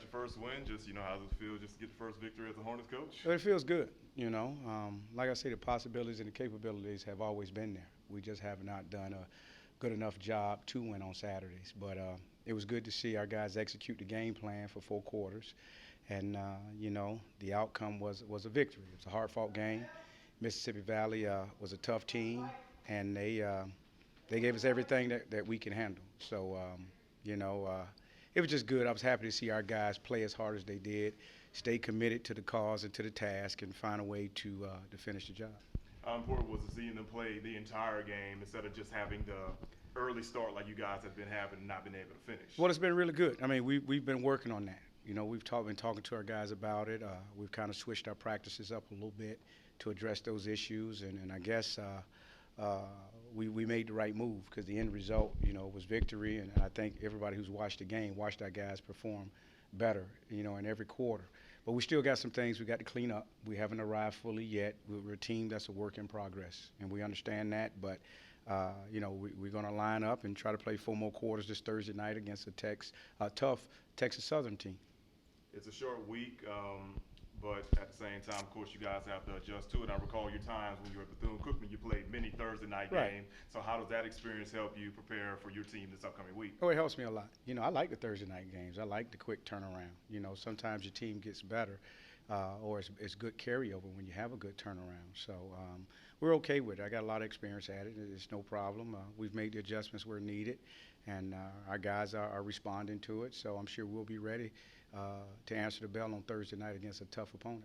got your first win. Just, how does it feel just to get the first victory as a Hornets coach? But it feels good, Like I say, the possibilities and the capabilities have always been there. We just have not done a good enough job to win on Saturdays. But it was good to see our guys execute the game plan for 4 quarters. And, the outcome was a victory. It was a hard-fought game. Mississippi Valley was a tough team, and they gave us everything that we can handle. So, it was just good. I was happy to see our guys play as hard as they did, stay committed to the cause and to the task, and find a way to finish the job. How important was it seeing them play the entire game instead of just having the early start like you guys have been having and not been able to finish? Well, it's been really good. I mean, we've been working on that. We've been talking to our guys about it. We've kind of switched our practices up a little bit to address those issues, and I guess we made the right move because the end result, was victory, and I think everybody who's watched the game watched our guys perform better, in every quarter. But we still got some things we got to clean up. We haven't arrived fully yet. We're a team that's a work in progress, and we understand that. But we're going to line up and try to play 4 more quarters this Thursday night against a tough Texas Southern team. It's a short week, but at the same time, of course, you guys have to adjust to it. I recall your times when you were at Bethune-Cookman, you played many Thursday night games. So how does that experience help you prepare for your team this upcoming week? Oh, it helps me a lot. I like the Thursday night games. I like the quick turnaround. Sometimes your team gets better, or it's good carryover when you have a good turnaround. So we're okay with it. I got a lot of experience at it. It's no problem. We've made the adjustments where needed, and our guys are responding to it. So I'm sure we'll be ready to answer the bell on Thursday night against a tough opponent.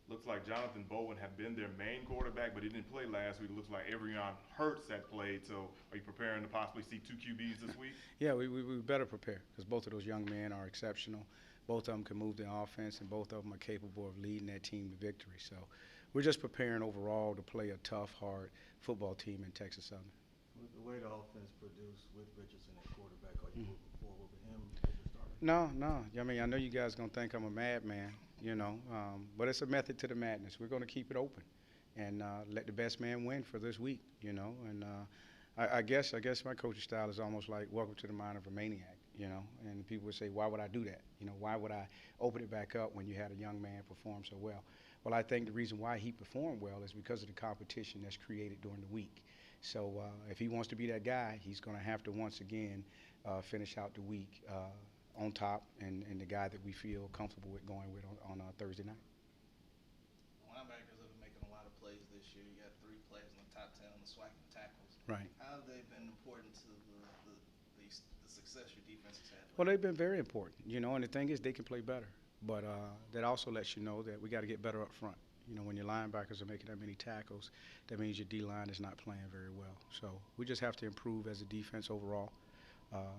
Looks like Jonathan Bowen had been their main quarterback, but he didn't play last week. It looks like Everyon Hurts had played. So are you preparing to possibly see 2 QBs this week? Yeah, we better prepare because both of those young men are exceptional. Both of them can move the offense, and both of them are capable of leading that team to victory. So we're just preparing overall to play a tough, hard football team in Texas Southern. With the way the offense produced with Richardson at quarterback, are you moving forward with him as your starter? No. I mean, I know you guys are going to think I'm a madman, but it's a method to the madness. We're going to keep it open and let the best man win for this week, And I guess my coaching style is almost like welcome to the mind of a maniac, And people would say, why would I do that? Why would I open it back up when you had a young man perform so well? Well, I think the reason why he performed well is because of the competition that's created during the week. So if he wants to be that guy, he's going to have to once again finish out the week on top and the guy that we feel comfortable with going with on Thursday night. Linebackers have been making a lot of plays this year. You got 3 players in the top 10 on the SWAC and tackles. Right. How have they been important to the success your defense has had? Well, they've been very important, and the thing is they can play better. But that also lets you know that we got to get better up front. When your linebackers are making that many tackles, that means your D-line is not playing very well. So we just have to improve as a defense overall,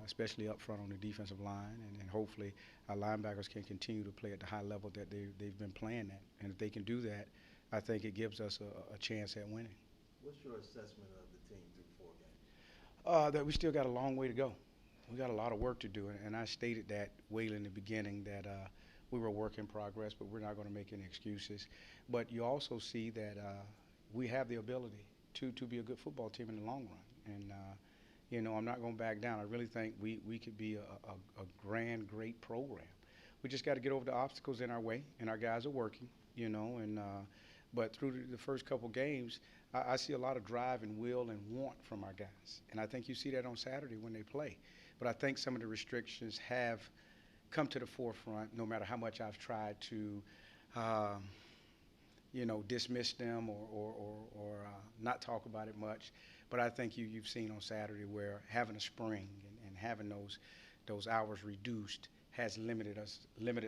especially up front on the defensive line, and hopefully our linebackers can continue to play at the high level that they've been playing at. And if they can do that, I think it gives us a chance at winning. What's your assessment of the team through 4 games? That we still got a long way to go. We got a lot of work to do, and I stated that way in the beginning that we were a work in progress, but we're not going to make any excuses. But you also see that we have the ability to be a good football team in the long run. And, I'm not going to back down. I really think we could be a great program. We just got to get over the obstacles in our way, and our guys are working, but through the first couple games, I see a lot of drive and will and want from our guys. And I think you see that on Saturday when they play. But I think some of the restrictions have come to the forefront, no matter how much I've tried to, dismiss them or not talk about it much. But I think you've seen on Saturday where having a spring and having those hours reduced has limited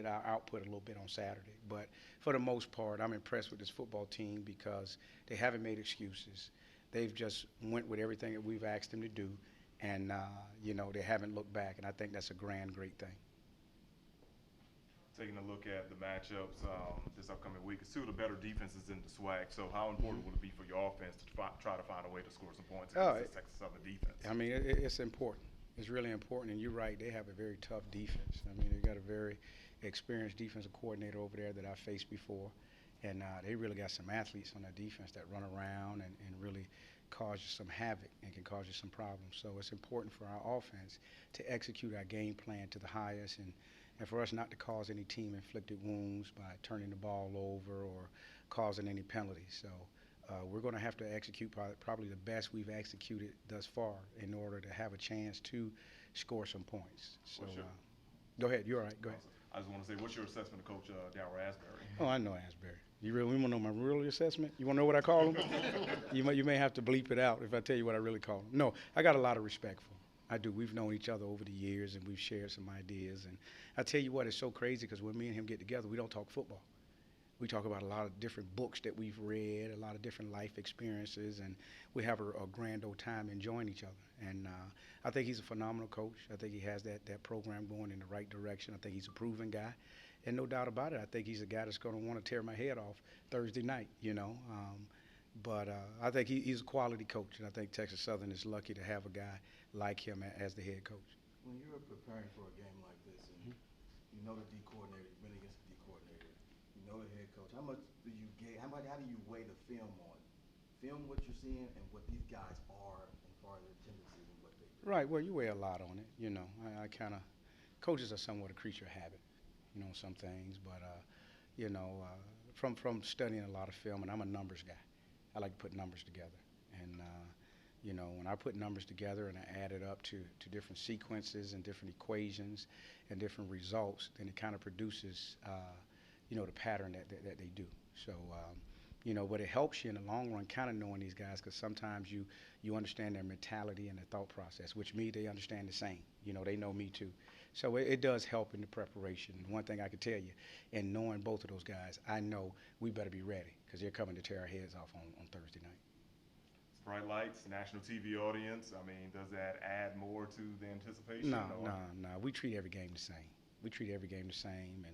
our output a little bit on Saturday. But for the most part, I'm impressed with this football team because they haven't made excuses. They've just went with everything that we've asked them to do, and they haven't looked back. And I think that's a great thing. Taking a look at the matchups this upcoming week, it's 2 of the better defenses in the SWAC. So how important would it be for your offense to try to find a way to score some points against this Texas Southern defense? I mean, it's important. It's really important, and you're right. They have a very tough defense. I mean, they've got a very experienced defensive coordinator over there that I've faced before, and they really got some athletes on that defense that run around and really cause you some havoc and can cause you some problems. So it's important for our offense to execute our game plan to the highest and and for us not to cause any team-inflicted wounds by turning the ball over or causing any penalties. So we're going to have to execute probably the best we've executed thus far in order to have a chance to score some points. So go ahead. You're all right. Go ahead. I just want to say, what's your assessment of Coach Darryl Asbury? Oh, I know Asbury. You really want to know my real assessment? You want to know what I call him? you may have to bleep it out if I tell you what I really call him. No, I got a lot of respect for him. I do. We've known each other over the years, and we've shared some ideas. And I tell you what, it's so crazy because when me and him get together, we don't talk football. We talk about a lot of different books that we've read, a lot of different life experiences, and we have a grand old time enjoying each other. And I think he's a phenomenal coach. I think he has that program going in the right direction. I think he's a proven guy. And no doubt about it, I think he's a guy that's going to want to tear my head off Thursday night, you know. But I think he's a quality coach, and I think Texas Southern is lucky to have a guy like him as the head coach. When you're preparing for a game like this, and you know the D coordinator, you've been against the D coordinator, you know the head coach, how do you weigh the film what you're seeing and what these guys are as far as their tendencies and what they do? Right, well, you weigh a lot on it, you know. I kind of, coaches are somewhat a creature of habit, you know, some things, but, you know, from studying a lot of film, and I'm a numbers guy. I like to put numbers together. And, you know, when I put numbers together and I add it up to different sequences and different equations and different results, then it kind of produces, you know, the pattern that they do. So, you know, but it helps you in the long run kind of knowing these guys because sometimes you understand their mentality and their thought process, which they understand the same. You know, they know me too. So it does help in the preparation. One thing I can tell you, in knowing both of those guys, I know we better be ready because they're coming to tear our heads off on Thursday night. Bright lights, national TV audience. I mean, does that add more to the anticipation? No. We treat every game the same. We treat every game the same,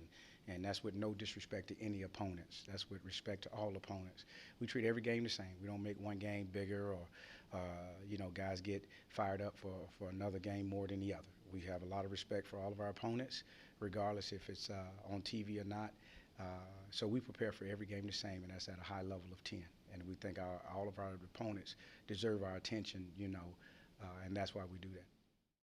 and that's with no disrespect to any opponents. That's with respect to all opponents. We treat every game the same. We don't make one game bigger or, you know, guys get fired up for another game more than the other. We have a lot of respect for all of our opponents, regardless if it's on TV or not. So we prepare for every game the same, and that's at a high level of 10. And we think all of our opponents deserve our attention, you know, and that's why we do that.